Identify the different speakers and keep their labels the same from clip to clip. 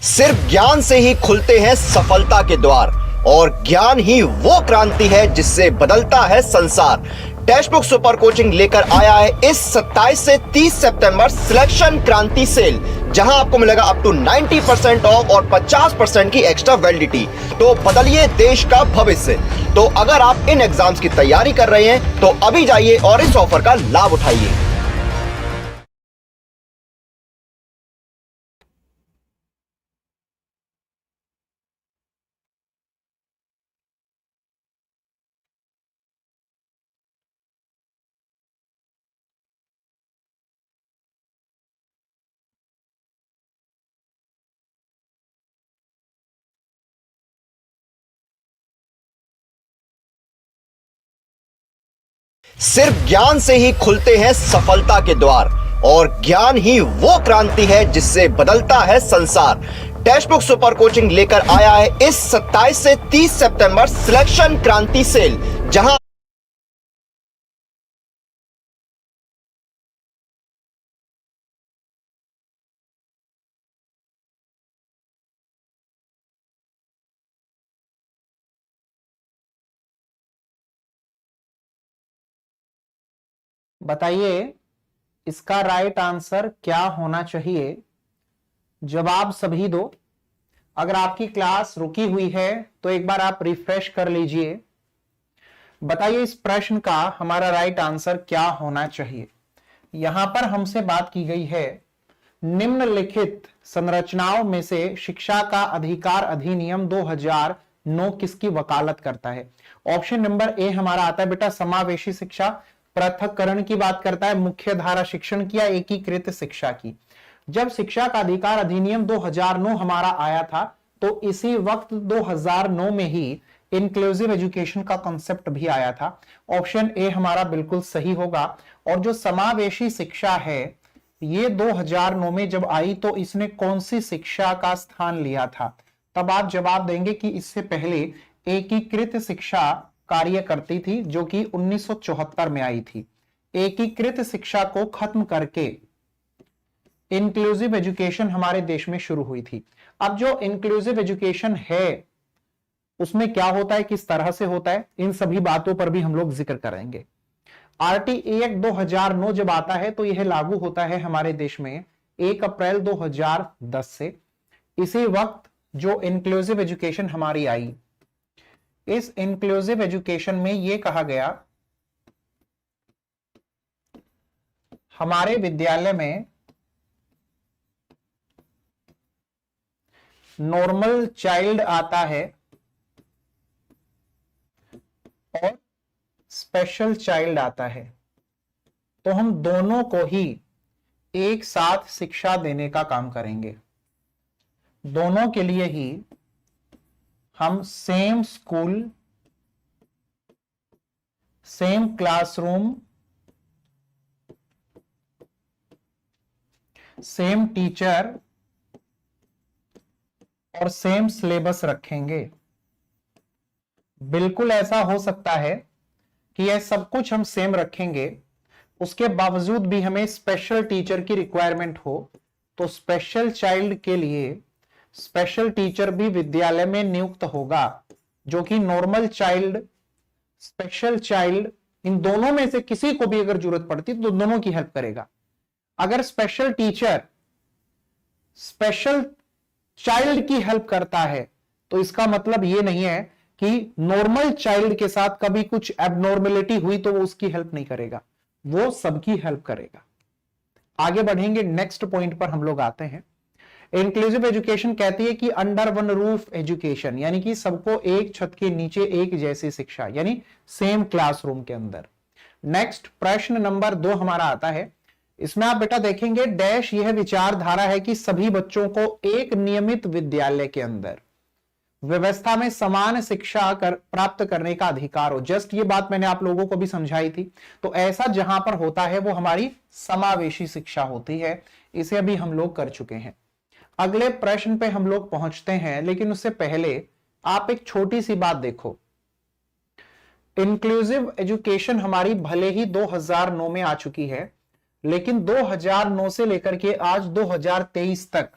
Speaker 1: सिर्फ ज्ञान से ही खुलते हैं सफलता के द्वार और ज्ञान ही वो क्रांति है जिससे बदलता है संसार। टेक्स्ट बुक सुपर कोचिंग लेकर आया है इस 27 से 30 सितंबर सिलेक्शन क्रांति सेल, जहां आपको मिलेगा अप टू 90% ऑफ और 50% की एक्स्ट्रा वैलिडिटी। तो बदलिए देश का भविष्य। तो अगर आप इन एग्जाम्स की तैयारी कर रहे हैं तो अभी जाइए और इस ऑफर का लाभ उठाइए। सिर्फ ज्ञान से ही खुलते हैं सफलता के द्वार और ज्ञान ही वो क्रांति है जिससे बदलता है संसार। टेक्स्ट बुक सुपर कोचिंग लेकर आया है इस 27 से 30 सितंबर सिलेक्शन क्रांति सेल, जहां
Speaker 2: बताइए इसका राइट आंसर क्या होना चाहिए। जवाब सभी दो। अगर आपकी क्लास रुकी हुई है तो एक बार आप रिफ्रेश कर लीजिए। बताइए इस प्रश्न का हमारा राइट आंसर क्या होना चाहिए। यहां पर हमसे बात की गई है निम्नलिखित संरचनाओं में से शिक्षा का अधिकार अधिनियम 2009 किसकी वकालत करता है। ऑप्शन नंबर ए हमारा आता है बेटा समावेशी शिक्षा, पृथक्करण की बात करता है, मुख्य धारा शिक्षण की या एकीकृत शिक्षा की। जब शिक्षा का अधिकार अधिनियम 2009 हमारा आया था तो इसी वक्त 2009 में ही इंक्लूसिव एजुकेशन का कॉन्सेप्ट भी आया था। ऑप्शन ए हमारा बिल्कुल सही होगा। और जो समावेशी शिक्षा है ये 2009 में जब आई तो इसने कौन सी शिक्षा का स्थान लिया था। तब आप जवाब देंगे कि इससे पहले एकीकृत शिक्षा कार्य करती थी जो कि 1974 में आई थी। एकीकृत शिक्षा को खत्म करके इंक्लूसिव एजुकेशन हमारे देश में शुरू हुई थी। अब जो इंक्लूसिव एजुकेशन है उसमें क्या होता है, किस तरह से होता है, इन सभी बातों पर भी हम लोग जिक्र करेंगे। आरटीई एक्ट 2009 जब आता है तो यह लागू होता है हमारे देश में 1 अप्रैल 2010 से। इसी वक्त जो इंक्लूसिव एजुकेशन हमारी आई, इस इंक्लूसिव एजुकेशन में यह कहा गया हमारे विद्यालय में नॉर्मल चाइल्ड आता है और स्पेशल चाइल्ड आता है, तो हम दोनों को ही एक साथ शिक्षा देने का काम करेंगे। दोनों के लिए ही हम same school, same classroom, same teacher और सेम सिलेबस रखेंगे। बिल्कुल ऐसा हो सकता है कि यह सब कुछ हम सेम रखेंगे, उसके बावजूद भी हमें स्पेशल टीचर की रिक्वायरमेंट हो तो स्पेशल चाइल्ड के लिए स्पेशल टीचर भी विद्यालय में नियुक्त होगा, जो कि नॉर्मल चाइल्ड, स्पेशल चाइल्ड, इन दोनों में से किसी को भी अगर जरूरत पड़ती तो दोनों की हेल्प करेगा। अगर स्पेशल टीचर स्पेशल चाइल्ड की हेल्प करता है तो इसका मतलब यह नहीं है कि नॉर्मल चाइल्ड के साथ कभी कुछ एबनॉर्मेलिटी हुई तो वो उसकी हेल्प नहीं करेगा, वो सबकी हेल्प करेगा। आगे बढ़ेंगे, नेक्स्ट पॉइंट पर हम लोग आते हैं। इंक्लूसिव एजुकेशन कहती है कि अंडर वन रूफ एजुकेशन, यानी कि सबको एक छत के नीचे एक जैसी शिक्षा, यानी सेम क्लासरूम के अंदर। नेक्स्ट प्रश्न नंबर 2 हमारा आता है। इसमें आप बेटा देखेंगे डैश यह विचारधारा है कि सभी बच्चों को एक नियमित विद्यालय के अंदर व्यवस्था में समान शिक्षा प्राप्त करने का अधिकार हो। जस्ट ये बात मैंने आप लोगों को भी समझाई थी। तो ऐसा जहां पर होता है वो हमारी समावेशी शिक्षा होती है। इसे अभी हम लोग कर चुके हैं। अगले प्रश्न पे हम लोग पहुंचते हैं, लेकिन उससे पहले आप एक छोटी सी बात देखो। इंक्लूसिव एजुकेशन हमारी भले ही 2009 में आ चुकी है, लेकिन 2009 से लेकर के आज 2023 तक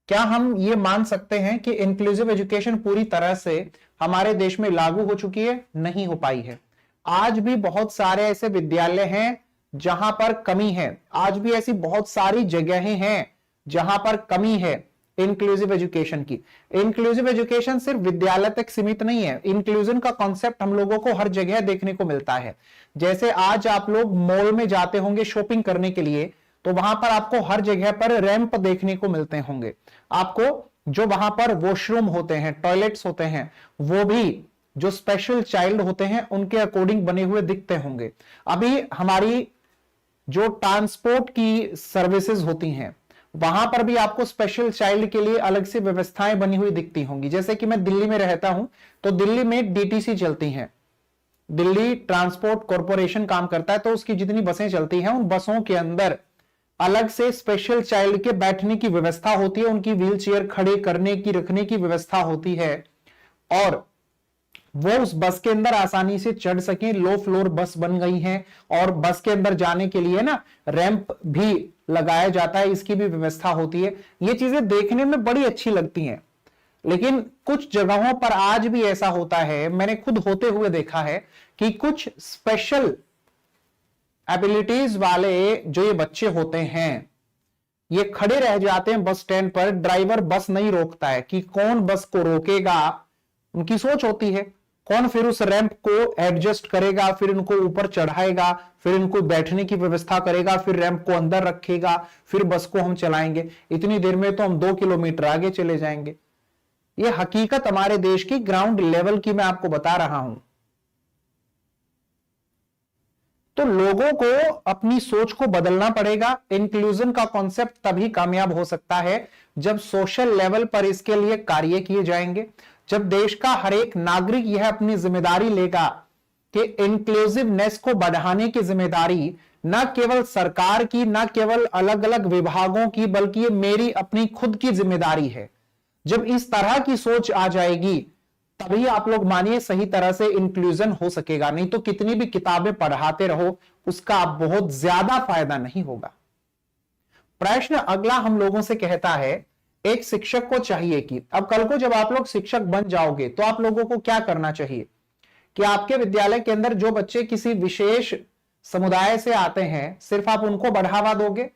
Speaker 2: क्या हम ये मान सकते हैं कि इंक्लूसिव एजुकेशन पूरी तरह से हमारे देश में लागू हो चुकी है? नहीं हो पाई है। आज भी बहुत सारे ऐसे विद्यालय हैं जहां पर कमी है, आज भी ऐसी बहुत सारी जगहें हैं जहां पर कमी है इंक्लूसिव एजुकेशन की। इंक्लूसिव एजुकेशन सिर्फ विद्यालय तक सीमित नहीं है, इंक्लूजन का कॉन्सेप्ट हम लोगों को हर जगह देखने को मिलता है। जैसे आज आप लोग मॉल में जाते होंगे शॉपिंग करने के लिए, तो वहां पर आपको हर जगह पर रैंप देखने को मिलते होंगे। आपको जो वहां पर वॉशरूम होते हैं, टॉयलेट्स होते हैं, वो भी जो स्पेशल चाइल्ड होते हैं उनके अकॉर्डिंग बने हुए दिखते होंगे। अभी हमारी जो ट्रांसपोर्ट की सर्विसेज होती हैं वहां पर भी आपको स्पेशल चाइल्ड के लिए अलग से व्यवस्थाएं बनी हुई दिखती होंगी। जैसे कि मैं दिल्ली में रहता हूं, तो दिल्ली में डीटीसी चलती हैं, दिल्ली ट्रांसपोर्ट कॉरपोरेशन काम करता है, तो उसकी जितनी बसें चलती हैं उन बसों के अंदर अलग से स्पेशल चाइल्ड के बैठने की व्यवस्था होती है, उनकी व्हील चेयर खड़े करने की, रखने की व्यवस्था होती है, और वो उस बस के अंदर आसानी से चढ़ सकें। लो फ्लोर बस बन गई हैं और बस के अंदर जाने के लिए ना रैंप भी लगाया जाता है, इसकी भी व्यवस्था होती है। ये चीजें देखने में बड़ी अच्छी लगती हैं, लेकिन कुछ जगहों पर आज भी ऐसा होता है, मैंने खुद होते हुए देखा है कि कुछ स्पेशल एबिलिटीज वाले जो ये बच्चे होते हैं ये खड़े रह जाते हैं बस स्टैंड पर, ड्राइवर बस नहीं रोकता है कि कौन बस को रोकेगा। उनकी सोच होती है कौन फिर उस रैंप को एडजस्ट करेगा, फिर इनको ऊपर चढ़ाएगा, फिर इनको बैठने की व्यवस्था करेगा, फिर रैंप को अंदर रखेगा, फिर बस को हम चलाएंगे। इतनी देर में तो हम 2 किलोमीटर आगे चले जाएंगे। ये हकीकत हमारे देश की ग्राउंड लेवल की मैं आपको बता रहा हूं। तो लोगों को अपनी सोच को बदलना पड़ेगा। इंक्लूजन का कॉन्सेप्ट तभी कामयाब हो सकता है जब सोशल लेवल पर इसके लिए कार्य किए जाएंगे, जब देश का हर एक नागरिक यह अपनी जिम्मेदारी लेगा कि इंक्लूसिवनेस को बढ़ाने की जिम्मेदारी न केवल सरकार की, न केवल अलग अलग विभागों की, बल्कि ये मेरी अपनी खुद की जिम्मेदारी है। जब इस तरह की सोच आ जाएगी तभी आप लोग मानिए सही तरह से इंक्लूजन हो सकेगा, नहीं तो कितनी भी किताबें पढ़ाते रहो उसका बहुत ज्यादा फायदा नहीं होगा। प्रश्न अगला हम लोगों से कहता है, एक शिक्षक को चाहिए कि अब कल को जब आप लोग शिक्षक बन जाओगे तो आप लोगों को क्या करना चाहिए कि आपके विद्यालय के अंदर जो बच्चे किसी विशेष समुदाय से आते हैं सिर्फ आप उनको बढ़ावा दोगे।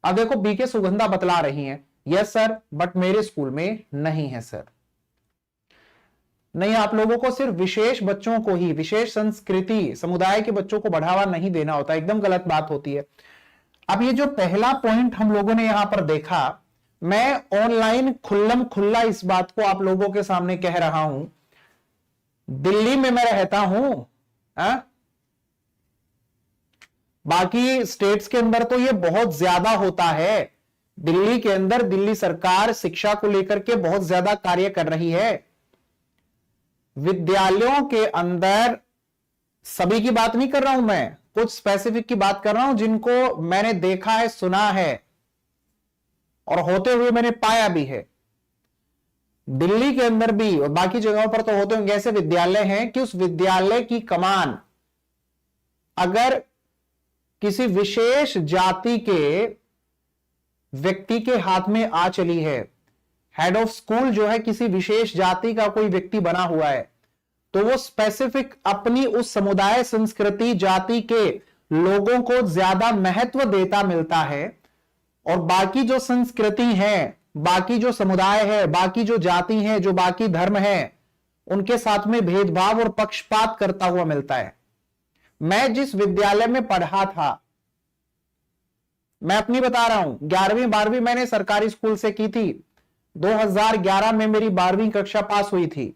Speaker 2: अब देखो बीके सुगंधा बतला रही हैं, यस सर, बट मेरे स्कूल में नहीं है सर। नहीं, आप लोगों को सिर्फ विशेष बच्चों को ही, विशेष संस्कृति समुदाय के बच्चों को बढ़ावा नहीं देना होता, एकदम गलत बात होती है। अब ये जो पहला पॉइंट हम लोगों ने यहां पर देखा, मैं ऑनलाइन खुल्लम खुल्ला इस बात को आप लोगों के सामने कह रहा हूं। दिल्ली में मैं रहता हूं, बाकी स्टेट्स के अंदर तो ये बहुत ज्यादा होता है। दिल्ली के अंदर दिल्ली सरकार शिक्षा को लेकर के बहुत ज्यादा कार्य कर रही है। विद्यालयों के अंदर सभी की बात नहीं कर रहा हूं मैं, कुछ स्पेसिफिक की बात कर रहा हूं जिनको मैंने देखा है, सुना है और होते हुए मैंने पाया भी है। दिल्ली के अंदर भी और बाकी जगहों पर तो होते होंगे ऐसे विद्यालय हैं कि उस विद्यालय की कमान अगर किसी विशेष जाति के व्यक्ति के हाथ में आ चली है, हेड ऑफ स्कूल जो है किसी विशेष जाति का कोई व्यक्ति बना हुआ है, तो वो स्पेसिफिक अपनी उस समुदाय, संस्कृति, जाति के लोगों को ज्यादा महत्व देता मिलता है और बाकी जो संस्कृति है, बाकी जो समुदाय है, बाकी जो जाति है, जो बाकी धर्म है, उनके साथ में भेदभाव और पक्षपात करता हुआ मिलता है। मैं जिस विद्यालय में पढ़ा था, मैं अपनी बता रहा हूं, 11वीं 12वीं मैंने सरकारी स्कूल से की थी। 2011 में मेरी 12वीं कक्षा पास हुई थी।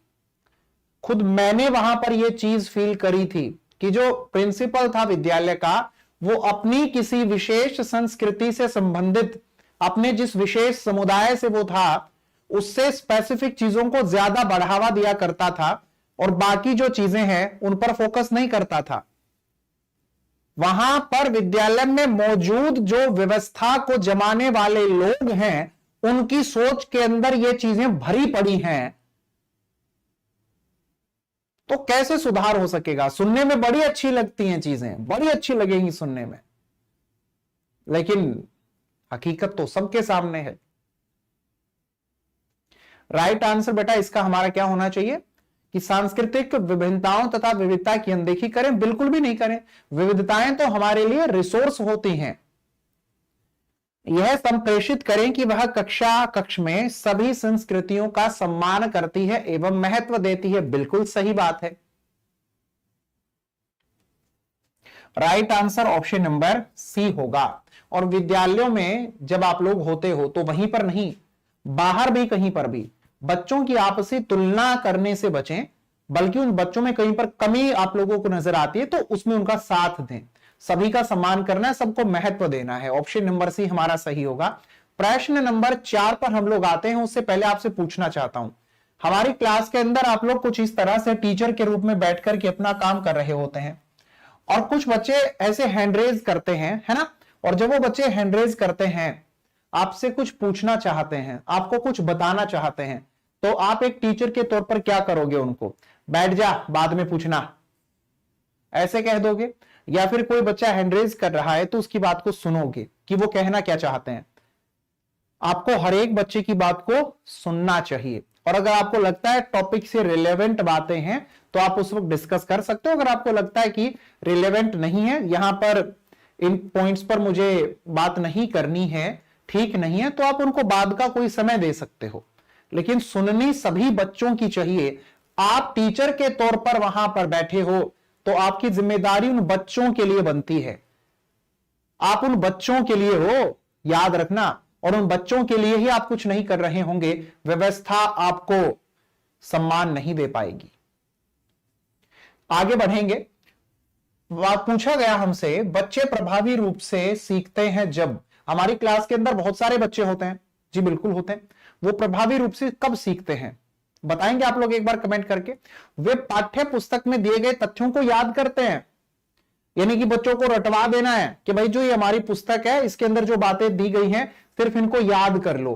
Speaker 2: खुद मैंने वहां पर यह चीज फील करी थी कि जो प्रिंसिपल था विद्यालय का, वो अपनी किसी विशेष संस्कृति से संबंधित, अपने जिस विशेष समुदाय से वो था, उससे स्पेसिफिक चीजों को ज्यादा बढ़ावा दिया करता था और बाकी जो चीजें हैं उन पर फोकस नहीं करता था। वहां पर विद्यालय में मौजूद जो व्यवस्था को जमाने वाले लोग हैं, उनकी सोच के अंदर ये चीजें भरी पड़ी हैं। तो कैसे सुधार हो सकेगा? सुनने में बड़ी अच्छी लगती हैं चीजें, बड़ी अच्छी लगेंगी सुनने में, लेकिन हकीकत तो सबके सामने है। राइट आंसर बेटा इसका हमारा क्या होना चाहिए कि सांस्कृतिक विभिन्नताओं तथा विविधता की अनदेखी करें? बिल्कुल भी नहीं करें। विविधताएं तो हमारे लिए रिसोर्स होती हैं। यह संप्रेषित करें कि वह कक्ष में सभी संस्कृतियों का सम्मान करती है एवं महत्व देती है। बिल्कुल सही बात है। Right answer option number C होगा। और विद्यालयों में जब आप लोग होते हो तो वहीं पर नहीं, बाहर भी कहीं पर भी बच्चों की आपसी तुलना करने से बचें, बल्कि उन बच्चों में कहीं पर कमी आप लोगों को नजर आती है तो उसमें उनका साथ दें। सभी का सम्मान करना है, सबको महत्व देना है। ऑप्शन नंबर सी हमारा सही होगा। प्रश्न नंबर 4 पर हम लोग आते हैं। उससे पहले आपसे पूछना चाहता हूं, हमारी क्लास के अंदर आप लोग कुछ इस तरह से टीचर के रूप में बैठकर के अपना काम कर रहे होते हैं और कुछ बच्चे ऐसे हैंड रेज करते हैं, है ना? और जब वो बच्चे हैंड रेज करते हैं, आपसे कुछ पूछना चाहते हैं, आपको कुछ बताना चाहते हैं, तो आप एक टीचर के तौर पर क्या करोगे? उनको बैठ जा, बाद में पूछना, ऐसे कह दोगे? या फिर कोई बच्चा हैंड रेज कर रहा है तो उसकी बात को सुनोगे कि वो कहना क्या चाहते हैं? आपको हर एक बच्चे की बात को सुनना चाहिए। और अगर आपको लगता है टॉपिक से रिलेवेंट बातें हैं तो आप उस वक्त डिस्कस कर सकते हो। अगर आपको लगता है कि रिलेवेंट नहीं है, यहां पर इन पॉइंट्स पर मुझे बात नहीं करनी है, ठीक नहीं है, तो आप उनको बाद का कोई समय दे सकते हो। लेकिन सुननी सभी बच्चों की चाहिए। आप टीचर के तौर पर वहां पर बैठे हो तो आपकी जिम्मेदारी उन बच्चों के लिए बनती है। आप उन बच्चों के लिए हो, याद रखना। और उन बच्चों के लिए ही आप कुछ नहीं कर रहे होंगे, व्यवस्था आपको सम्मान नहीं दे पाएगी। आगे बढ़ेंगे। पूछा गया हमसे, बच्चे प्रभावी रूप से सीखते हैं जब? हमारी क्लास के अंदर बहुत सारे बच्चे होते हैं। जी बिल्कुल होते हैं। वो प्रभावी रूप से कब सीखते हैं बताएंगे आप लोग एक बार कमेंट करके। वे पाठ्य पुस्तक में दिए गए तथ्यों को याद करते हैं, यानी कि बच्चों को रटवा देना है कि भाई जो ये हमारी पुस्तक है इसके अंदर जो बातें दी गई हैं सिर्फ इनको याद कर लो।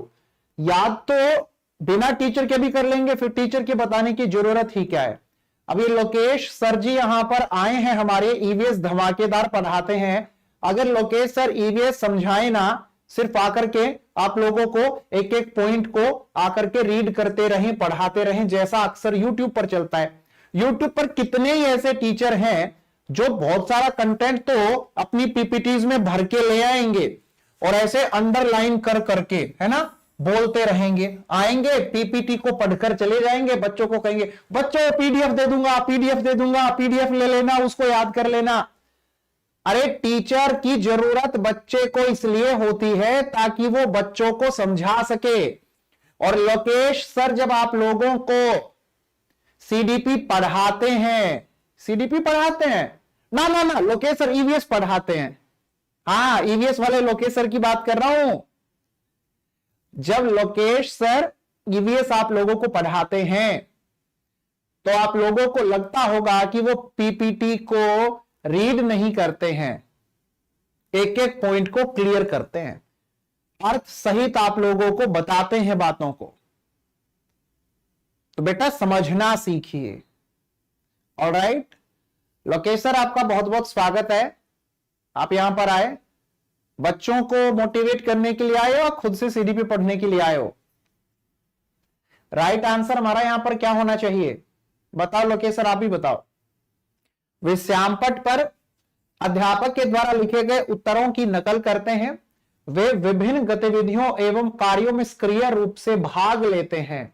Speaker 2: याद तो बिना टीचर के भी कर लेंगे, फिर टीचर के बताने की जरूरत ही क्या है। अब ये लोकेश सर जी यहां पर आए हैं, हमारे ईवीएस धमाकेदार पढ़ाते हैं। अगर लोकेश सर ईवीएस समझाए ना, सिर्फ आकर के आप लोगों को एक एक पॉइंट को आकर के रीड करते रहें, पढ़ाते रहें, जैसा अक्सर यूट्यूब पर चलता है। यूट्यूब पर कितने ही ऐसे टीचर हैं जो बहुत सारा कंटेंट तो अपनी पीपीटीज में भर के ले आएंगे और ऐसे अंडरलाइन कर करके, है ना, बोलते रहेंगे, आएंगे पीपीटी को पढ़कर चले जाएंगे, बच्चों को कहेंगे बच्चों पीडीएफ दे दूंगा, पीडीएफ दे दूंगा, पीडीएफ ले लेना, उसको याद कर लेना। अरे टीचर की जरूरत बच्चे को इसलिए होती है ताकि वो बच्चों को समझा सके। और लोकेश सर जब आप लोगों को सीडीपी पढ़ाते हैं, सीडीपी पढ़ाते हैं ना ना ना लोकेश सर ईवीएस पढ़ाते हैं। हाँ, ईवीएस वाले लोकेश सर की बात कर रहा हूं। जब लोकेश सर ईवीएस आप लोगों को पढ़ाते हैं तो आप लोगों को लगता होगा कि वो पीपीटी को रीड नहीं करते हैं, एक एक पॉइंट को क्लियर करते हैं, अर्थ सहित आप लोगों को बताते हैं बातों को। तो बेटा समझना सीखिए। ऑलराइट, लोकेश सर आपका बहुत बहुत स्वागत है। आप यहां पर आए, बच्चों को मोटिवेट करने के लिए आए हो, खुद से सीडीपी पढ़ने के लिए आए हो? राइट आंसर हमारा यहां पर क्या होना चाहिए बताओ लोकेश सर, आप ही बताओ। वे श्यामपट पर अध्यापक के द्वारा लिखे गए उत्तरों की नकल करते हैं। वे विभिन्न गतिविधियों एवं कार्यों में सक्रिय रूप से भाग लेते हैं।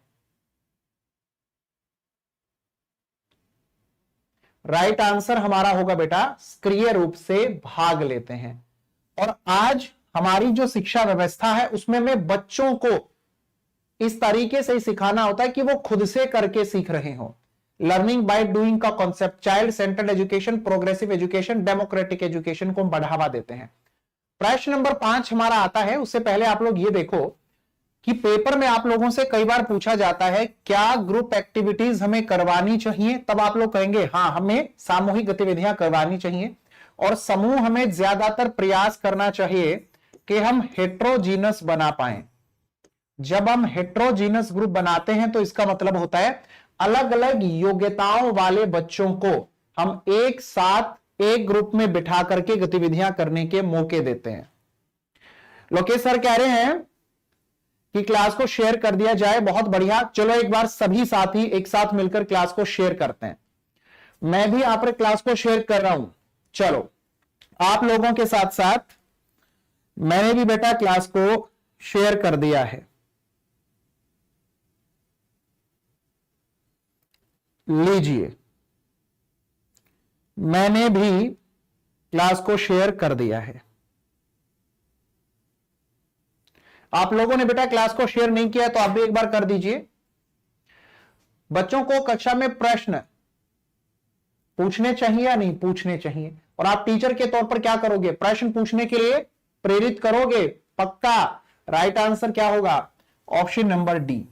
Speaker 2: राइट आंसर हमारा होगा बेटा सक्रिय रूप से भाग लेते हैं। और आज हमारी जो शिक्षा व्यवस्था है उसमें में बच्चों को इस तरीके से सिखाना होता है कि वो खुद से करके सीख रहे हो। लर्निंग बाय डूइंग का concept, child centred education, progressive education, democratic education को बढ़ावा देते हैं। प्रश्न नंबर 5 हमारा आता है। उससे पहले आप लोग ये देखो कि पेपर में आप लोगों से कई बार पूछा जाता है क्या ग्रुप एक्टिविटीज हमें करवानी चाहिए? तब आप लोग कहेंगे हाँ, हमें सामूहिक गतिविधियां करवानी चाहिए और समूह हमें ज्यादातर प्रयास करना चाहिए कि हम हेट्रोजीनस बना पाए। जब हम हेट्रोजीनस ग्रुप बनाते हैं तो इसका मतलब होता है अलग अलग योग्यताओं वाले बच्चों को हम एक साथ एक ग्रुप में बिठा करके गतिविधियां करने के मौके देते हैं। लोकेश सर कह रहे हैं कि क्लास को शेयर कर दिया जाए, बहुत बढ़िया। चलो एक बार सभी साथी एक साथ मिलकर क्लास को शेयर करते हैं। मैं भी यहां पर क्लास को शेयर कर रहा हूं। चलो आप लोगों के साथ साथ मैंने भी बेटा क्लास को शेयर कर दिया है। लीजिए, मैंने भी क्लास को शेयर कर दिया है। आप लोगों ने बेटा क्लास को शेयर नहीं किया तो आप भी एक बार कर दीजिए। बच्चों को कक्षा में प्रश्न पूछने चाहिए या नहीं पूछने चाहिए, और आप टीचर के तौर पर क्या करोगे, प्रश्न पूछने के लिए प्रेरित करोगे पक्का। राइट आंसर क्या होगा, ऑप्शन नंबर डी।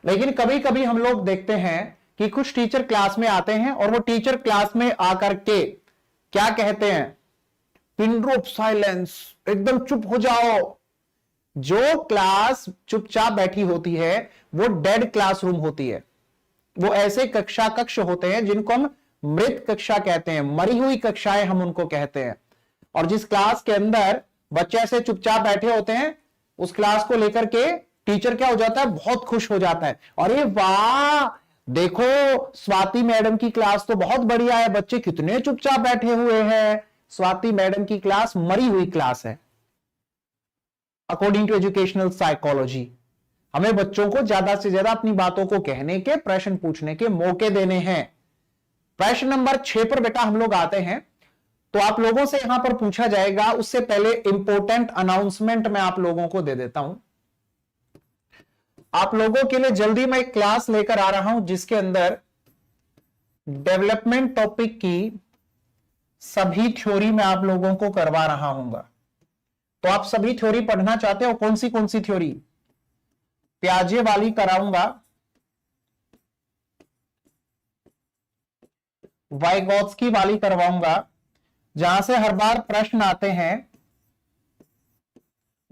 Speaker 2: लेकिन कभी कभी हम लोग देखते हैं कि कुछ टीचर क्लास में आते हैं और वो टीचर क्लास में आकर के क्या कहते हैं, पिन ड्रॉप साइलेंस, एकदम चुप हो जाओ। जो क्लास चुपचाप बैठी होती है वो डेड क्लासरूम होती है। वो ऐसे कक्ष होते हैं जिनको हम मृत कक्षा कहते हैं, मरी हुई कक्षाएं हम उनको कहते हैं। और जिस क्लास के अंदर बच्चे ऐसे चुपचाप बैठे होते हैं, उस क्लास को लेकर के टीचर क्या हो जाता है, बहुत खुश हो जाता है। अरे वाह, देखो स्वाति मैडम की क्लास तो बहुत बढ़िया है, बच्चे कितने चुपचाप बैठे हुए हैं। स्वाति मैडम की क्लास मरी हुई क्लास है। अकॉर्डिंग टू एजुकेशनल साइकोलॉजी हमें बच्चों को ज्यादा से ज्यादा अपनी बातों को कहने के, प्रश्न पूछने के मौके देने हैं। प्रश्न नंबर 6 पर बेटा हम लोग आते हैं। तो आप लोगों से यहां पर पूछा जाएगा, उससे पहले इंपॉर्टेंट अनाउंसमेंट मैं आप लोगों को दे देता हूं। आप लोगों के लिए जल्दी मैं एक क्लास लेकर आ रहा हूं जिसके अंदर डेवलपमेंट टॉपिक की सभी थ्योरी मैं आप लोगों को करवा रहा हूंगा। तो आप सभी थ्योरी पढ़ना चाहते हो, कौन सी थ्योरी, प्याजे वाली कराऊंगा, वाइगोत्स्की वाली करवाऊंगा, जहां से हर बार प्रश्न आते हैं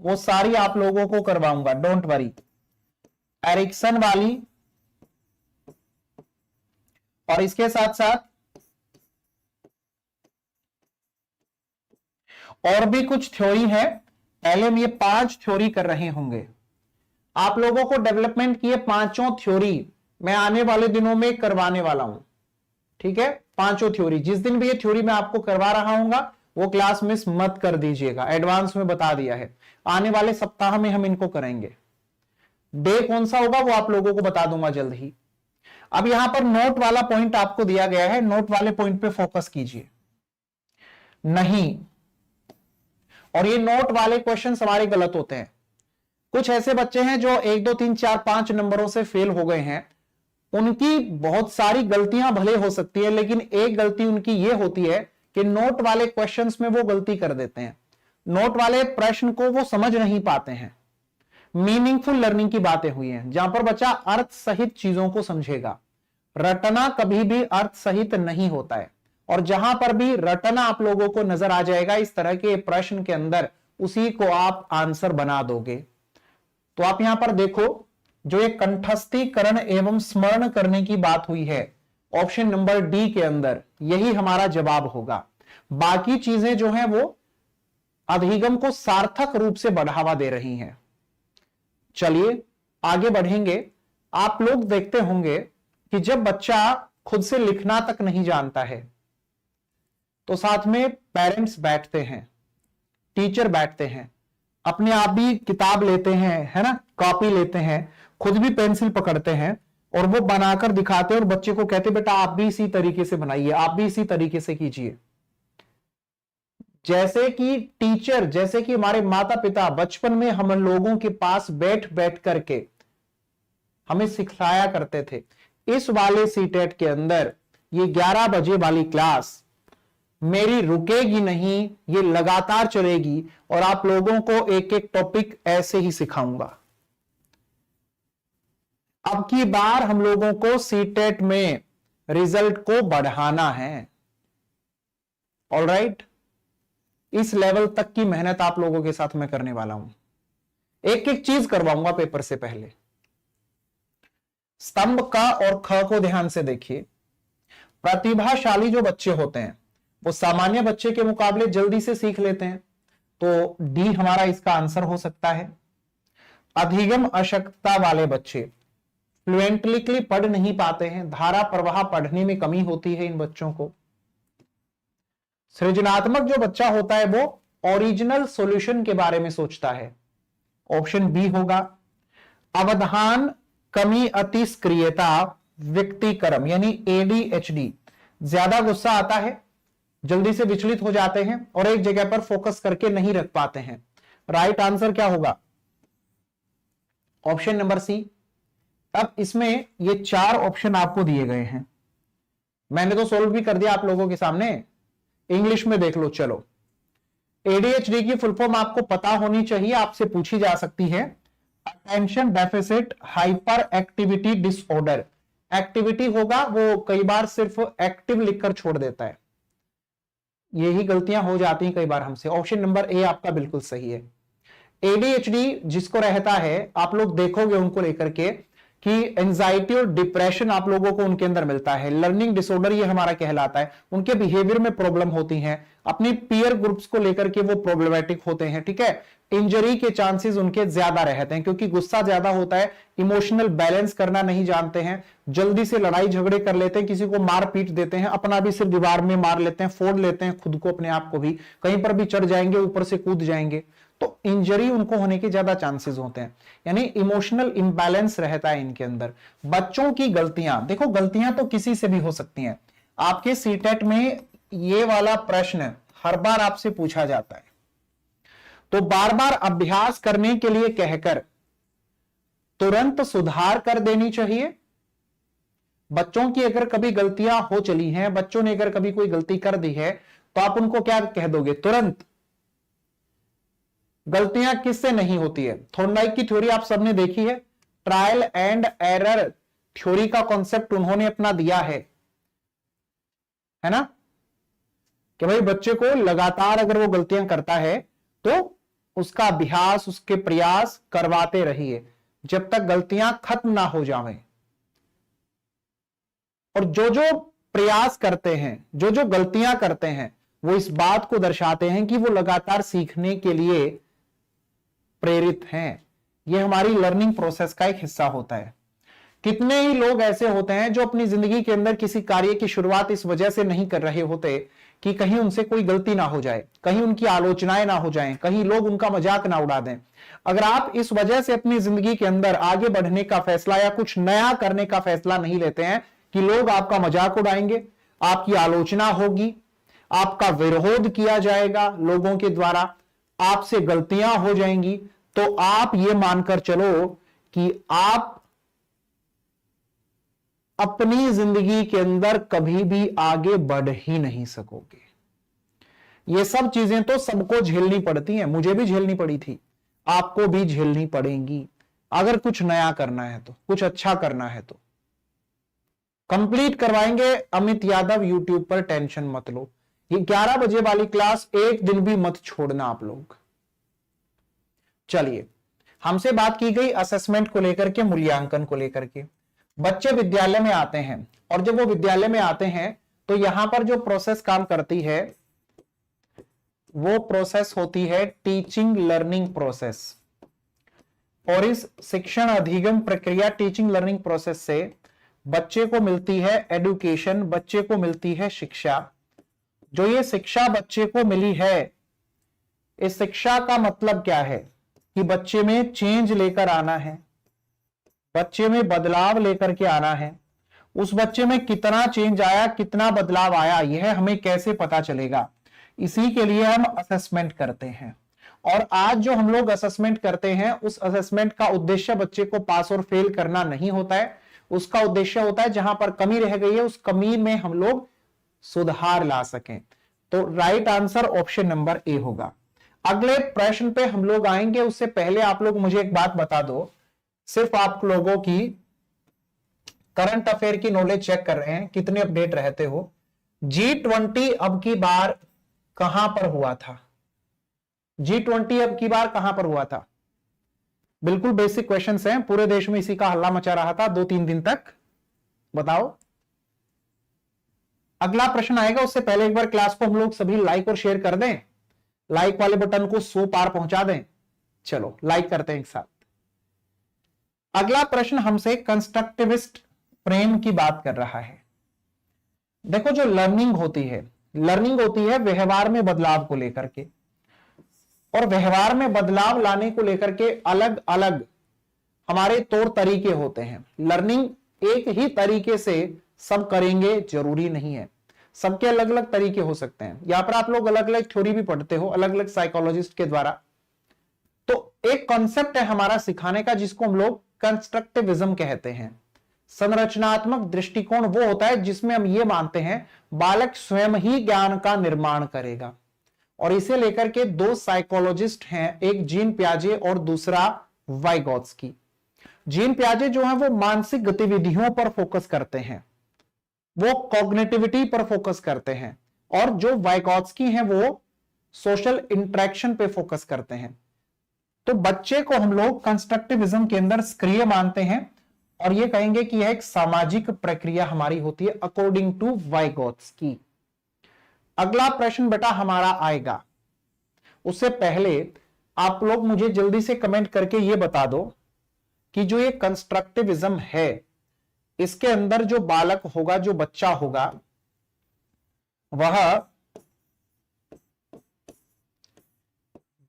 Speaker 2: वो सारी आप लोगों को करवाऊंगा, डोंट वरी। एरिक्सन वाली, और इसके साथ साथ और भी कुछ थ्योरी है। पहले हम ये 5 थ्योरी कर रहे होंगे। आप लोगों को डेवलपमेंट की ये 5 थ्योरी मैं आने वाले दिनों में करवाने वाला हूं, ठीक है। 5 थ्योरी, जिस दिन भी ये थ्योरी मैं आपको करवा रहा हूंगा वो क्लास मिस मत कर दीजिएगा, एडवांस में बता दिया है। आने वाले सप्ताह में हम इनको करेंगे। डे कौन सा होगा वो आप लोगों को बता दूंगा जल्द ही। अब यहां पर नोट वाला पॉइंट आपको दिया गया है, नोट वाले पॉइंट पे फोकस कीजिए। नहीं, और ये नोट वाले क्वेश्चन हमारे गलत होते हैं। कुछ ऐसे बच्चे हैं जो 1 2 3 4 5 नंबरों से फेल हो गए हैं। उनकी बहुत सारी गलतियां भले हो सकती है, लेकिन एक गलती उनकी ये होती है कि नोट वाले क्वेश्चंस में वो गलती कर देते हैं। नोट वाले प्रश्न को वो समझ नहीं पाते हैं। मीनिंगफुल लर्निंग की बातें हुई हैं, जहां पर बच्चा अर्थ सहित चीजों को समझेगा। रटना कभी भी अर्थ सहित नहीं होता है, और जहां पर भी रटना आप लोगों को नजर आ जाएगा इस तरह के प्रश्न के अंदर, उसी को आप आंसर बना दोगे। तो आप यहां पर देखो, जो एक कंठस्थीकरण एवं स्मरण करने की बात हुई है ऑप्शन नंबर डी के अंदर, यही हमारा जवाब होगा। बाकी चीजें जो हैं वो अधिगम को सार्थक रूप से बढ़ावा दे रही हैं। चलिए आगे बढ़ेंगे। आप लोग देखते होंगे कि जब बच्चा खुद से लिखना तक नहीं जानता है तो साथ में पेरेंट्स बैठते हैं, टीचर बैठते हैं, अपने आप भी किताब लेते हैं, है ना, कॉपी लेते हैं, खुद भी पेंसिल पकड़ते हैं और वो बनाकर दिखाते हैं और बच्चे को कहते बेटा आप भी इसी तरीके से बनाइए, आप भी इसी तरीके से कीजिए। जैसे कि टीचर, जैसे कि हमारे माता पिता बचपन में हम लोगों के पास बैठ बैठ करके हमें सिखाया करते थे। इस वाले सीटेट के अंदर ये 11 बजे वाली क्लास मेरी रुकेगी नहीं, ये लगातार चलेगी और आप लोगों को एक एक टॉपिक ऐसे ही सिखाऊंगा। अब की बार हम लोगों को सीटेट में रिजल्ट को बढ़ाना है। ऑलराइट, इस लेवल तक की मेहनत आप लोगों के साथ मैं करने वाला हूं। एक एक चीज करवाऊंगा पेपर से पहले। स्तंभ का और ख को ध्यान से देखिए। प्रतिभाशाली जो बच्चे होते हैं वो सामान्य बच्चे के मुकाबले जल्दी से सीख लेते हैं। तो डी हमारा इसका आंसर हो सकता है। अधिगम अशक्तता वाले बच्चे फ्लुएंटली पढ़ नहीं पाते हैं, धारा प्रवाह पढ़ने में कमी होती है इन बच्चों को। सृजनात्मक जो बच्चा होता है वो ओरिजिनल सॉल्यूशन के बारे में सोचता है, ऑप्शन बी होगा। अवधान कमी अति सक्रियता व्यक्तिक्रम यानी एडीएचडी, ज्यादा गुस्सा आता है, जल्दी से विचलित हो जाते हैं और एक जगह पर फोकस करके नहीं रख पाते हैं। राइट आंसर क्या होगा? Option number C. अब इसमें ये 4 ऑप्शन आपको दिए गए हैं, मैंने तो सोल्व भी कर दिया आप लोगों के सामने, इंग्लिश में देख लो। चलो, एडीएचडी की फुल फॉर्म आपको पता होनी चाहिए, आपसे पूछी जा सकती है। Attention deficit hyper activity disorder. Activity होगा, वो कई बार सिर्फ एक्टिव लिखकर छोड़ देता है, यही गलतियां हो जाती हैं कई बार हमसे। ऑप्शन नंबर ए आपका बिल्कुल सही है। एडीएचडी जिसको रहता है, आप लोग देखोगे उनको लेकर के कि एंजाइटी और डिप्रेशन आप लोगों को उनके अंदर मिलता है। लर्निंग डिसऑर्डर ये हमारा कहलाता है। उनके बिहेवियर में प्रॉब्लम होती है, अपनी पीयर ग्रुप्स को लेकर के वो प्रॉब्लमेटिक होते हैं, ठीक है। इंजरी के चांसेस उनके ज्यादा रहते हैं क्योंकि गुस्सा ज्यादा होता है, इमोशनल बैलेंस करना नहीं जानते हैं, जल्दी से लड़ाई झगड़े कर लेते हैं, किसी को मार पीट देते हैं, अपना भी सिर दीवार में मार लेते हैं, फोड़ लेते हैं खुद को, अपने आप को भी, कहीं पर भी चढ़ जाएंगे, ऊपर से कूद जाएंगे, तो इंजरी उनको होने के ज्यादा चांसेस होते हैं। यानी इमोशनल इंबैलेंस रहता है इनके अंदर। बच्चों की गलतियां, देखो गलतियां तो किसी से भी हो सकती हैं। आपके सीटेट में ये वाला प्रश्न हर बार आपसे पूछा जाता है, तो बार बार अभ्यास करने के लिए कहकर तुरंत सुधार कर देनी चाहिए। बच्चों की अगर कभी गलतियां हो चली हैं, बच्चों ने अगर कभी कोई गलती कर दी है, तो आप उनको क्या कह दोगे? तुरंत। गलतियां किससे नहीं होती है? थॉर्नडाइक की थ्योरी आप सबने देखी है, ट्रायल एंड एरर थ्योरी का कॉन्सेप्ट उन्होंने अपना दिया है ना, कि भाई बच्चे को लगातार अगर वो गलतियां करता है तो उसका अभ्यास, उसके प्रयास करवाते रहिए जब तक गलतियां खत्म ना हो जाएं। और जो जो प्रयास करते हैं, जो जो गलतियां करते हैं, वो इस बात को दर्शाते हैं कि वो लगातार सीखने के लिए प्रेरित हैं। यह हमारी लर्निंग प्रोसेस का एक हिस्सा होता है। कितने ही लोग ऐसे होते हैं जो अपनी जिंदगी के अंदर किसी कार्य की शुरुआत इस वजह से नहीं कर रहे होते कि कहीं उनसे कोई गलती ना हो जाए, कहीं उनकी आलोचनाएं ना हो जाएं, कहीं लोग उनका मजाक ना उड़ा दें। अगर आप इस वजह से अपनी जिंदगी के अंदर आगे बढ़ने का फैसला या कुछ नया करने का फैसला नहीं लेते हैं कि लोग आपका मजाक उड़ाएंगे, आपकी आलोचना होगी, आपका विरोध किया जाएगा लोगों के द्वारा, आपसे गलतियां हो जाएंगी, तो आप ये मानकर चलो कि आप अपनी जिंदगी के अंदर कभी भी आगे बढ़ ही नहीं सकोगे। ये सब चीजें तो सबको झेलनी पड़ती हैं, मुझे भी झेलनी पड़ी थी, आपको भी झेलनी पड़ेंगी। अगर कुछ नया करना है तो, कुछ अच्छा करना है तो। कंप्लीट करवाएंगे अमित यादव यूट्यूब पर, टेंशन मत लो। ये 11 बजे वाली क्लास एक दिन भी मत छोड़ना आप लोग। चलिए, हमसे बात की गई असेसमेंट को लेकर के, मूल्यांकन को लेकर के। बच्चे विद्यालय में आते हैं और जब वो विद्यालय में आते हैं तो यहां पर जो प्रोसेस काम करती है वो प्रोसेस होती है टीचिंग लर्निंग प्रोसेस। और इस शिक्षण अधिगम प्रक्रिया टीचिंग लर्निंग प्रोसेस से बच्चे को मिलती है एडुकेशन, बच्चे को मिलती है शिक्षा। जो ये शिक्षा बच्चे को मिली है, इस शिक्षा का मतलब क्या है कि बच्चे में चेंज लेकर आना है, बच्चे में बदलाव लेकर के आना है। उस बच्चे में कितना चेंज आया, कितना बदलाव आया, यह हमें कैसे पता चलेगा? इसी के लिए हम असेसमेंट करते हैं। और आज जो हम लोग असेसमेंट करते हैं, उस असेसमेंट का उद्देश्य बच्चे को पास और फेल करना नहीं होता है। उसका उद्देश्य होता है जहां पर कमी रह गई है, उस कमी में हम लोग सुधार ला सकें। तो right answer option number A होगा। अगले प्रश्न पे हम लोग आएंगे, उससे पहले आप लोग मुझे एक बात बता दो, सिर्फ आप लोगों की करंट अफेयर की नॉलेज चेक कर रहे हैं, कितने अपडेट रहते हो। G20 अब की बार कहां पर हुआ था? G20 अब की बार कहां पर हुआ था? बिल्कुल बेसिक क्वेश्चंस हैं, पूरे देश में इसी का हल्ला मचा रहा था 2-3 दिन तक। बताओ। अगला प्रश्न आएगा, उससे पहले एक बार क्लास को हम लोग सभी लाइक और शेयर कर दें लाइक वाले बटन को 100 पार पहुंचा दें। चलो लाइक करते हैं एक साथ। अगला प्रश्न हमसे कंस्ट्रक्टिविस्ट फ्रेम की बात कर रहा है। देखो जो लर्निंग होती है व्यवहार में बदलाव को लेकर के, और व्यवहार में बदलाव लाने को लेकर के अलग अलग हमारे तौर तरीके होते हैं। लर्निंग एक ही तरीके से सब करेंगे जरूरी नहीं है, सबके अलग अलग तरीके हो सकते हैं। यहां पर आप लोग अलग अलग थ्योरी भी पढ़ते हो अलग अलग साइकोलॉजिस्ट के द्वारा। तो एक कॉन्सेप्ट है हमारा सिखाने का जिसको हम लोग कंस्ट्रक्टिविज्म कहते हैं। संरचनात्मक दृष्टिकोण वो होता है जिसमें हम ये मानते हैं बालक स्वयं ही ज्ञान का निर्माण करेगा। और इसे लेकर के दो साइकोलॉजिस्ट हैं, एक जीन पियाजे और दूसरा वाइगोत्स्की। जीन पियाजे जो है वो मानसिक गतिविधियों पर फोकस करते हैं, वो कॉग्निटिविटी पर फोकस करते हैं, और जो वाइगोत्स्की हैं वो सोशल इंटरेक्शन पे फोकस करते हैं। तो बच्चे को हम लोग कंस्ट्रक्टिविज्म के अंदर सक्रिय मानते हैं और ये कहेंगे कि यह एक सामाजिक प्रक्रिया हमारी होती है अकॉर्डिंग टू वाइगोत्स्की। अगला प्रश्न बेटा हमारा आएगा, उससे पहले आप लोग मुझे जल्दी से कमेंट करके ये बता दो कि जो ये कंस्ट्रक्टिविज्म है इसके अंदर जो बालक होगा, जो बच्चा होगा, वह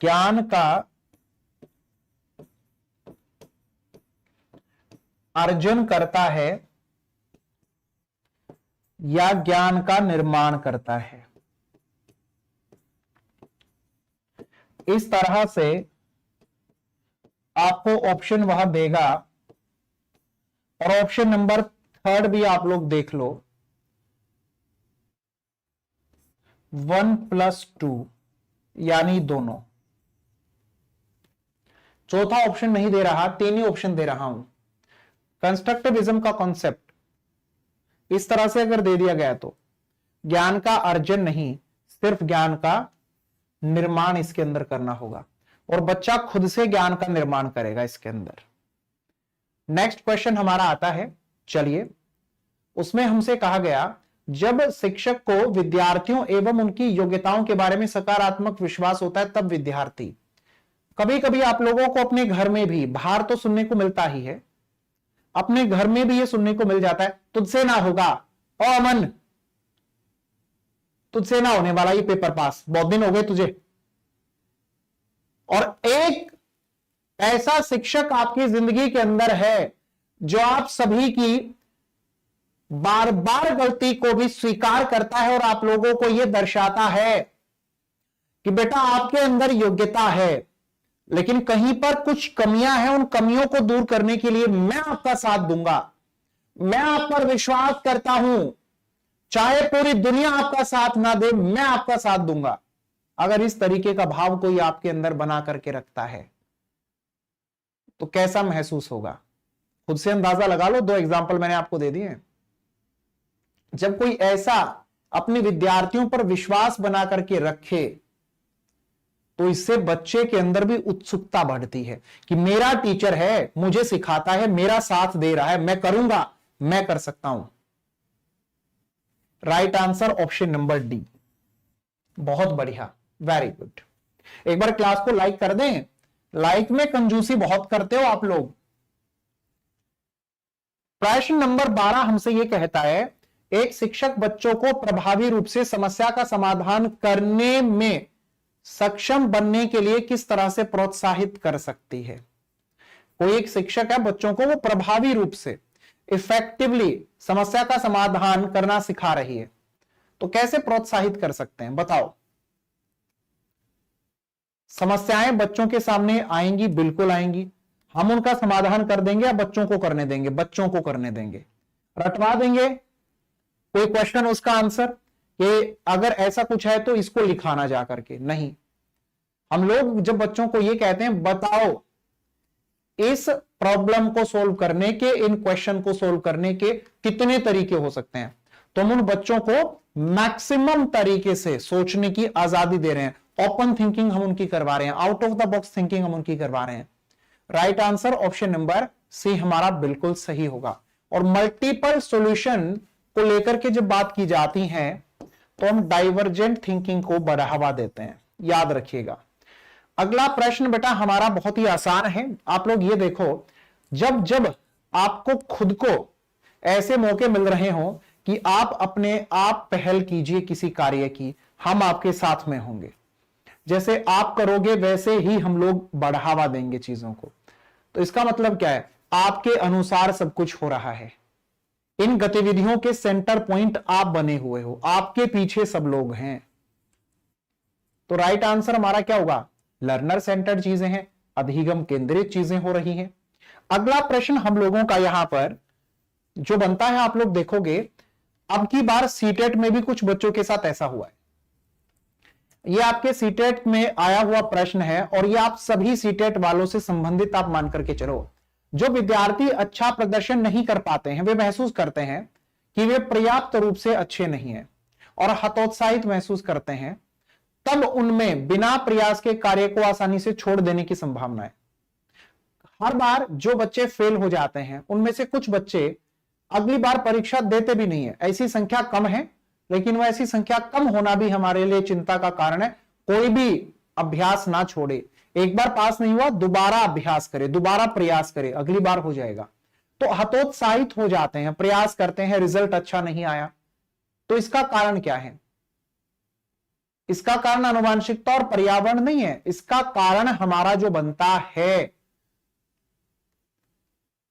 Speaker 2: ज्ञान का अर्जन करता है या ज्ञान का निर्माण करता है। इस तरह से आपको ऑप्शन वह देगा, और ऑप्शन नंबर 3 भी आप लोग देख लो, 1+2 यानी दोनों। चौथा ऑप्शन नहीं दे रहा, 3 ही ऑप्शन दे रहा हूं। कंस्ट्रक्टिविज्म का कॉन्सेप्ट इस तरह से अगर दे दिया गया तो ज्ञान का अर्जन नहीं, सिर्फ ज्ञान का निर्माण इसके अंदर करना होगा, और बच्चा खुद से ज्ञान का निर्माण करेगा इसके अंदर। नेक्स्ट क्वेश्चन हमारा आता है, चलिए उसमें हमसे कहा गया जब शिक्षक को विद्यार्थियों एवं उनकी योग्यताओं के बारे में सकारात्मक विश्वास होता है तब विद्यार्थी। कभी कभी आप लोगों को अपने घर में भी, बाहर तो सुनने को मिलता ही है, अपने घर में भी ये सुनने को मिल जाता है, तुझसे ना होगा ओ अमन, तुझसे ना होने वाला ये पेपर पास, बहुत दिन हो गए तुझे। और एक ऐसा शिक्षक आपकी जिंदगी के अंदर है जो आप सभी की बार बार गलती को भी स्वीकार करता है और आप लोगों को यह दर्शाता है कि बेटा आपके अंदर योग्यता है, लेकिन कहीं पर कुछ कमियां हैं, उन कमियों को दूर करने के लिए मैं आपका साथ दूंगा, मैं आप पर विश्वास करता हूं, चाहे पूरी दुनिया आपका साथ ना दे, मैं आपका साथ दूंगा। अगर इस तरीके का भाव कोई आपके अंदर बना करके रखता है तो कैसा महसूस होगा, खुद से अंदाजा लगा लो। 2 एग्जाम्पल मैंने आपको दे दिए। जब कोई ऐसा अपने विद्यार्थियों पर विश्वास बना करके रखे तो इससे बच्चे के अंदर भी उत्सुकता बढ़ती है कि मेरा टीचर है, मुझे सिखाता है, मेरा साथ दे रहा है, मैं करूंगा, मैं कर सकता हूं। Right answer option number D. बहुत बढ़िया, वेरी गुड। एक बार क्लास को लाइक कर दें, लाइक में कंजूसी बहुत करते हो आप लोग। प्रश्न नंबर 12 हमसे यह कहता है एक शिक्षक बच्चों को प्रभावी रूप से समस्या का समाधान करने में सक्षम बनने के लिए किस तरह से प्रोत्साहित कर सकती है। कोई एक शिक्षक है, बच्चों को वो प्रभावी रूप से इफेक्टिवली समस्या का समाधान करना सिखा रही है, तो कैसे प्रोत्साहित कर सकते हैं बताओ। समस्याएं बच्चों के सामने आएंगी, बिल्कुल आएंगी, हम उनका समाधान कर देंगे या बच्चों को करने देंगे? बच्चों को करने देंगे, रटवा देंगे कोई क्वेश्चन उसका आंसर कि अगर ऐसा कुछ है तो इसको लिखाना जा करके, नहीं। हम लोग जब बच्चों को ये कहते हैं बताओ इस प्रॉब्लम को सोल्व करने के, इन क्वेश्चन को सोल्व करने के कितने तरीके हो सकते हैं, तो हम उन बच्चों को मैक्सिमम तरीके से सोचने की आजादी दे रहे हैं। ओपन थिंकिंग हम उनकी करवा रहे हैं, out of the box thinking हम उनकी करवा रहे हैं। Right answer option number C हमारा बिल्कुल सही होगा। और मल्टीपल सॉल्यूशन को लेकर के जब बात की जाती है तो हम डाइवर्जेंट थिंकिंग को बढ़ावा देते हैं। याद रखिएगा। अगला प्रश्न बेटा हमारा बहुत ही आसान है। आप लोग ये देखो, जब जब आपको खुद को ऐसे मौके मिल रहे हो कि आप अपने आप पहल कीजिए किसी कार्य की, हम आपके साथ में होंगे। जैसे आप करोगे वैसे ही हम लोग बढ़ावा देंगे चीजों को। तो इसका मतलब क्या है? आपके अनुसार सब कुछ हो रहा है। इन गतिविधियों के सेंटर पॉइंट आप बने हुए हो, आपके पीछे सब लोग हैं। तो राइट आंसर हमारा क्या होगा? लर्नर सेंटर्ड चीजें हैं, अधिगम केंद्रित चीजें हो रही हैं। अगला प्रश्न हम लोगों का यहां पर जो बनता है, आप लोग देखोगे अब की बार सीटेट में भी कुछ बच्चों के साथ ऐसा हुआ है। यह आपके सीटेट में आया हुआ प्रश्न है और यह आप सभी सीटेट वालों से संबंधित आप मान करके चलो। जो विद्यार्थी अच्छा प्रदर्शन नहीं कर पाते हैं, वे महसूस करते हैं कि वे पर्याप्त रूप से अच्छे नहीं हैं और हतोत्साहित महसूस करते हैं, तब उनमें बिना प्रयास के कार्य को आसानी से छोड़ देने की संभावना है। हर बार जो बच्चे फेल हो जाते हैं, उनमें से कुछ बच्चे अगली बार परीक्षा देते भी नहीं है। ऐसी संख्या कम है, लेकिन वह ऐसी संख्या कम होना भी हमारे लिए चिंता का कारण है। कोई भी अभ्यास ना छोड़े। एक बार पास नहीं हुआ, दोबारा अभ्यास करे, दोबारा प्रयास करे, अगली बार हो जाएगा। तो हतोत्साहित हो जाते हैं, प्रयास करते हैं, रिजल्ट अच्छा नहीं आया। तो इसका कारण क्या है? इसका कारण आनुवांशिकता और पर्यावरण नहीं है। इसका कारण हमारा जो बनता है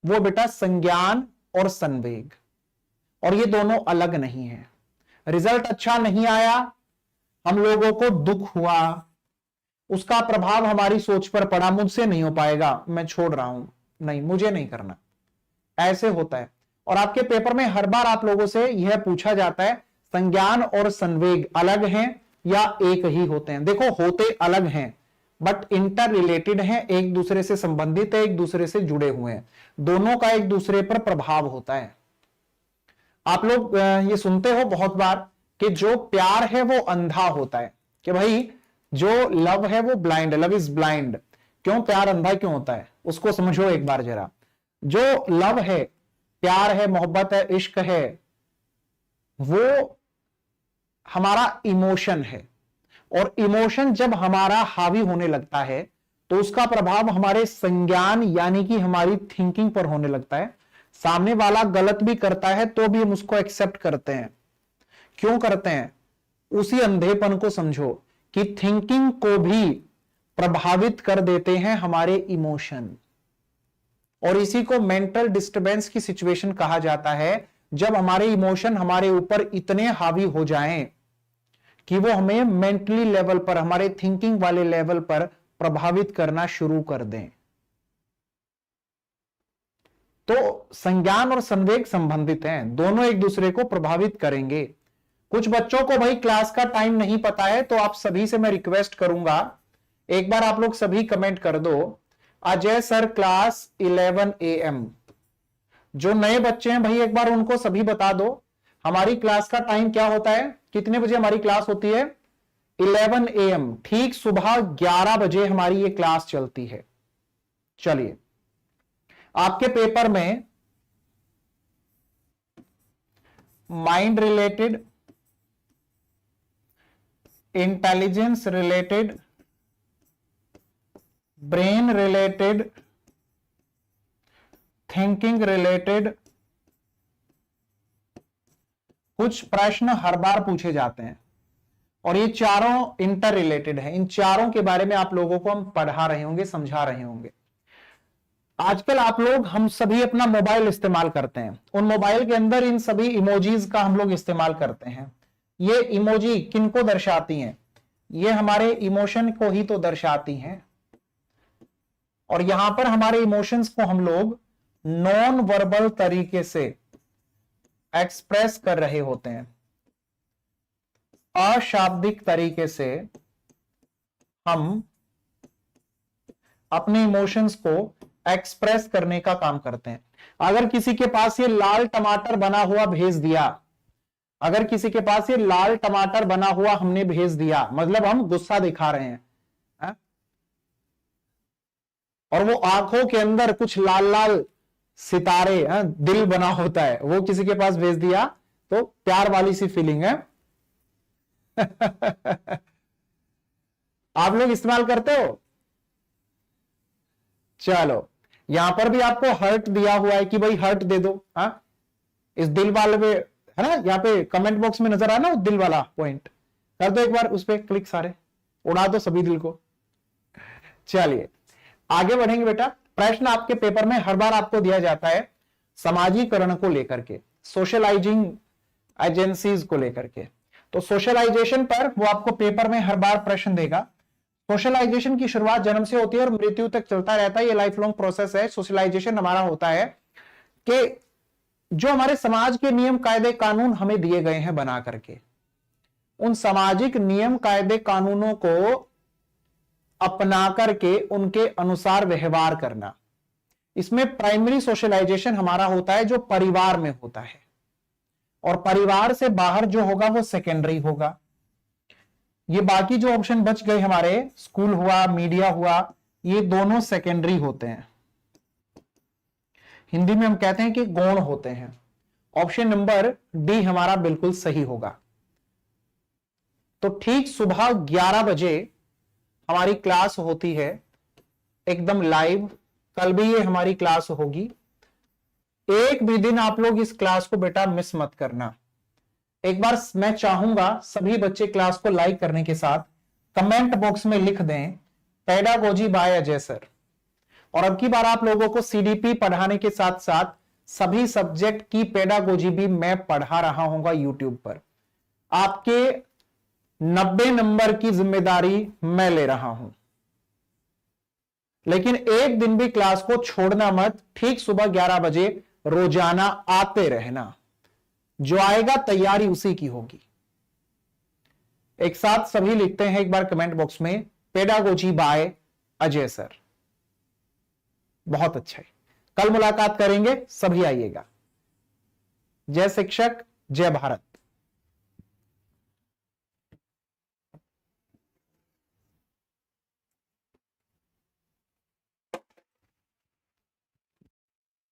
Speaker 2: वो बेटा संज्ञान और संवेग, और ये दोनों अलग नहीं है। रिजल्ट अच्छा नहीं आया, हम लोगों को दुख हुआ, उसका प्रभाव हमारी सोच पर पड़ा, मुझसे नहीं हो पाएगा, मैं छोड़ रहा हूं, नहीं मुझे नहीं करना, ऐसे होता है। और आपके पेपर में हर बार आप लोगों से यह पूछा जाता है संज्ञान और संवेग अलग हैं या एक ही होते हैं? देखो होते अलग हैं, बट इंटर रिलेटेड हैं, एक दूसरे से संबंधित है, एक दूसरे से जुड़े हुए हैं। दोनों का एक दूसरे पर प्रभाव होता है। आप लोग ये सुनते हो बहुत बार कि जो प्यार है वो अंधा होता है, कि भाई जो लव है वो ब्लाइंड, लव इज ब्लाइंड। क्यों प्यार अंधा क्यों होता है? उसको समझो एक बार जरा। जो लव है, प्यार है, मोहब्बत है, इश्क है, वो हमारा इमोशन है, और इमोशन जब हमारा हावी होने लगता है तो उसका प्रभाव हमारे संज्ञान यानी कि हमारी थिंकिंग पर होने लगता है। सामने वाला गलत भी करता है तो भी हम उसको एक्सेप्ट करते हैं। क्यों करते हैं? उसी अंधेपन को समझो कि थिंकिंग को भी प्रभावित कर देते हैं हमारे इमोशन, और इसी को मेंटल डिस्टर्बेंस की सिचुएशन कहा जाता है, जब हमारे इमोशन हमारे ऊपर इतने हावी हो जाएं कि वो हमें मेंटली लेवल पर, हमारे थिंकिंग वाले लेवल पर प्रभावित करना शुरू कर दें। तो संज्ञान और संवेग संबंधित हैं, दोनों एक दूसरे को प्रभावित करेंगे। कुछ बच्चों को भाई क्लास का टाइम नहीं पता है, तो आप सभी से मैं रिक्वेस्ट करूंगा, एक बार आप लोग सभी कमेंट कर दो, अजय सर क्लास 11 AM। जो नए बच्चे हैं भाई एक बार उनको सभी बता दो हमारी क्लास का टाइम क्या होता है, कितने बजे हमारी क्लास होती है? 11 AM, ठीक सुबह 11 बजे हमारी ये क्लास चलती है। चलिए, आपके पेपर में mind related, intelligence related, brain related, thinking related कुछ प्रश्न हर बार पूछे जाते हैं, और ये चारों इंटर रिलेटेड है। इन चारों के बारे में आप लोगों को हम पढ़ा रहे होंगे, समझा रहे होंगे। आजकल आप लोग, हम सभी अपना मोबाइल इस्तेमाल करते हैं, उन मोबाइल के अंदर इन सभी इमोजीज का हम लोग इस्तेमाल करते हैं। ये इमोजी किनको दर्शाती हैं? ये हमारे इमोशन को ही तो दर्शाती हैं, और यहां पर हमारे इमोशंस को हम लोग नॉन वर्बल तरीके से एक्सप्रेस कर रहे होते हैं। अशाब्दिक तरीके से हम अपने इमोशंस को एक्सप्रेस करने का काम करते हैं। अगर किसी के पास ये लाल टमाटर बना हुआ भेज दिया, अगर किसी के पास ये लाल टमाटर बना हुआ हमने भेज दिया, मतलब हम गुस्सा दिखा रहे हैं, और वो आंखों के अंदर कुछ लाल लाल सितारे, दिल बना होता है, वो किसी के पास भेज दिया, तो प्यार वाली सी फीलिंग है। आप लोग इस्तेमाल करते हो? चलो, यहां पर भी आपको हर्ट दिया हुआ है कि भाई हर्ट दे दो। हाँ, इस दिल वाले पे है ना, यहाँ पे कमेंट बॉक्स में नजर आया ना वो दिल वाला पॉइंट, कर दो एक बार उस पर क्लिक, सारे उड़ा दो सभी दिल को। चलिए आगे बढ़ेंगे बेटा। प्रश्न आपके पेपर में हर बार आपको दिया जाता है समाजीकरण को लेकर के, सोशलाइजिंग एजेंसीज को लेकर के। तो सोशलाइजेशन पर वो आपको पेपर में हर बार प्रश्न देगा। सोशलाइजेशन की शुरुआत जन्म से होती है और मृत्यु तक चलता रहता है, ये लाइफ लॉन्ग प्रोसेस है। सोशलाइजेशन हमारा होता है कि जो हमारे समाज के नियम कायदे कानून हमें दिए गए हैं बना करके, उन सामाजिक नियम कायदे कानूनों को अपना करके उनके अनुसार व्यवहार करना। इसमें प्राइमरी सोशलाइजेशन हमारा होता है जो परिवार में होता है, और परिवार से बाहर जो होगा वो सेकेंडरी होगा। ये बाकी जो ऑप्शन बच गए हमारे, स्कूल हुआ, मीडिया हुआ, ये दोनों सेकेंडरी होते हैं। हिंदी में हम कहते हैं कि गौण होते हैं। ऑप्शन नंबर डी हमारा बिल्कुल सही होगा। तो ठीक सुबह 11 बजे हमारी क्लास होती है, एकदम लाइव। कल भी ये हमारी क्लास होगी। एक भी दिन आप लोग इस क्लास को बेटा मिस मत करना। एक बार मैं चाहूंगा सभी बच्चे क्लास को लाइक करने के साथ कमेंट बॉक्स में लिख दें पेडागोजी बाय अजय सर। और अब की बार आप लोगों को सीडीपी पढ़ाने के साथ साथ सभी सब्जेक्ट की पेडागोजी भी मैं पढ़ा रहा हूंगा यूट्यूब पर। आपके 90 नंबर की जिम्मेदारी मैं ले रहा हूं, लेकिन एक दिन भी क्लास को छोड़ना मत। ठीक सुबह 11 बजे रोजाना आते रहना। जो आएगा तैयारी उसी की होगी। एक साथ सभी लिखते हैं एक बार कमेंट बॉक्स में पेडागोजी बाय अजय सर। बहुत अच्छा है। कल मुलाकात करेंगे, सभी आइएगा। जय शिक्षक, जय भारत।